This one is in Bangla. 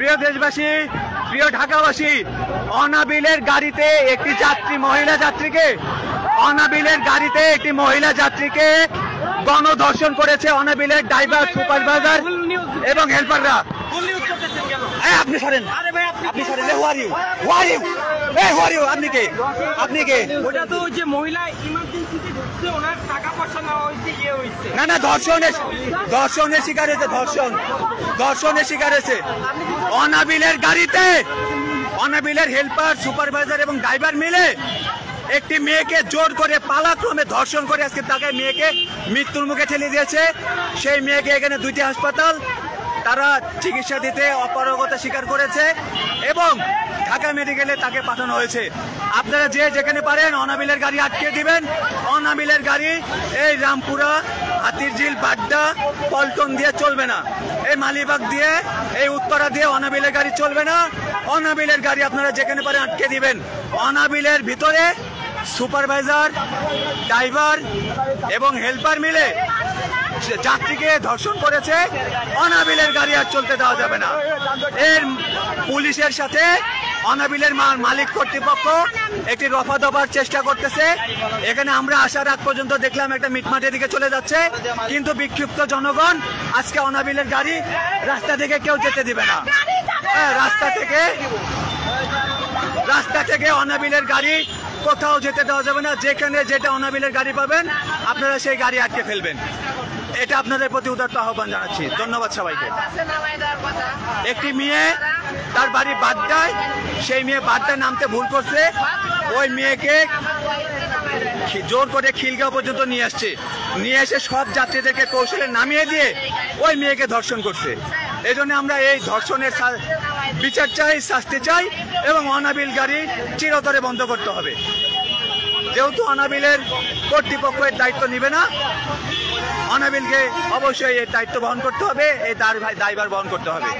প্রিয় দেশবাসী, প্রিয় ঢাকাবাসী, অনাবিলের গাড়িতে একটি মহিলা যাত্রীকে গণধর্ষণ করেছে অনাবিলের ড্রাইভার, সুপারভাইজার এবং হেল্পাররা। আপনি সরেন, আপনি সরেন। আপনি কে? ওটা তো যে মহিলা ইমার্জেন্সিতে ঢুকছে, ওনার টাকা পয়সা নেওয়া হয়েছে, হয়েছে। না, ধর্ষণের শিকার হয়েছে, ধর্ষণের শিকার হয়েছে। অনাবিলের গাড়িতে অনাবিলের হেল্পার, সুপারভাইজার এবং ড্রাইভার মিলে একটি মেয়েকে জোর করে পালাক্রমে ধর্ষণ করে আজকে তাকে মেয়েকে মৃত্যুর মুখে ঠেলে দিয়েছে। সেই মেয়েকে এখানে দুইটি হাসপাতাল তারা চিকিৎসা দিতে অপারগতা স্বীকার করেছে এবং ঢাকা মেডিকেলে তাকে পাঠানো হয়েছে। আপনারা যে যেখানে পারেন অনাবিলের গাড়ি আটকে দিবেন। অনাবিলের গাড়ি এই রামপুরা, হাতিরঝিল, বাড্ডা, পল্টন দিয়ে চলবে না। এই মালিবাগ দিয়ে, এই উত্তরা দিয়ে অনাবিলের গাড়ি চলবে না। অনাবিলের গাড়ি আপনারা যেখানে পারেন আটকে দিবেন। অনাবিলের ভিতরে সুপারভাইজার, ড্রাইভার এবং হেল্পার মিলে যাত্রীকে ধর্ষণ করেছে। অনাবিলের গাড়ি আর চলতে দেওয়া যাবে না। এর পুলিশের সাথে অনাবিলের মালিক কর্তৃপক্ষ একটি রফা দফার চেষ্টা করতেছে। এখানে আমরা আসার আগ পর্যন্ত দেখলাম একটা মিটমাটের দিকে চলে যাচ্ছে, কিন্তু বিক্ষিপ্ত জনগণ আজকে অনাবিলের গাড়ি রাস্তা থেকে কেউ যেতে দিবে না। রাস্তা থেকে অনাবিলের গাড়ি কোথাও যেতে দেওয়া যাবে না। যেখানে যেটা অনাবিলের গাড়ি পাবেন আপনারা সেই গাড়ি আটকে ফেলবেন। এটা আপনাদের প্রতি উদাত্ত আহ্বান জানাচ্ছি। ধন্যবাদ সবাইকে। একটি মেয়ে, তার বাড়ি বাড্ডায়, সেই মেয়ে বাড্ডায় নামতে ভুল করছে। ওই মেয়েকে জোর করে খিলগাঁও পর্যন্ত নিয়ে এসে সব যাত্রীদেরকে কৌশলে নামিয়ে দিয়ে ওই মেয়েকে ধর্ষণ করছে। এই জন্য আমরা এই ধর্ষণের বিচার চাই, শাস্তি চাই এবং অনাবিল গাড়ি চিরতরে বন্ধ করতে হবে। যেহেতু অনাবিলের কর্তৃপক্ষ এর দায়িত্ব নিবে না, অনাবিলকে অবশ্যই এর দায়িত্ব বহন করতে হবে, এই দায়ভার বহন করতে হবে।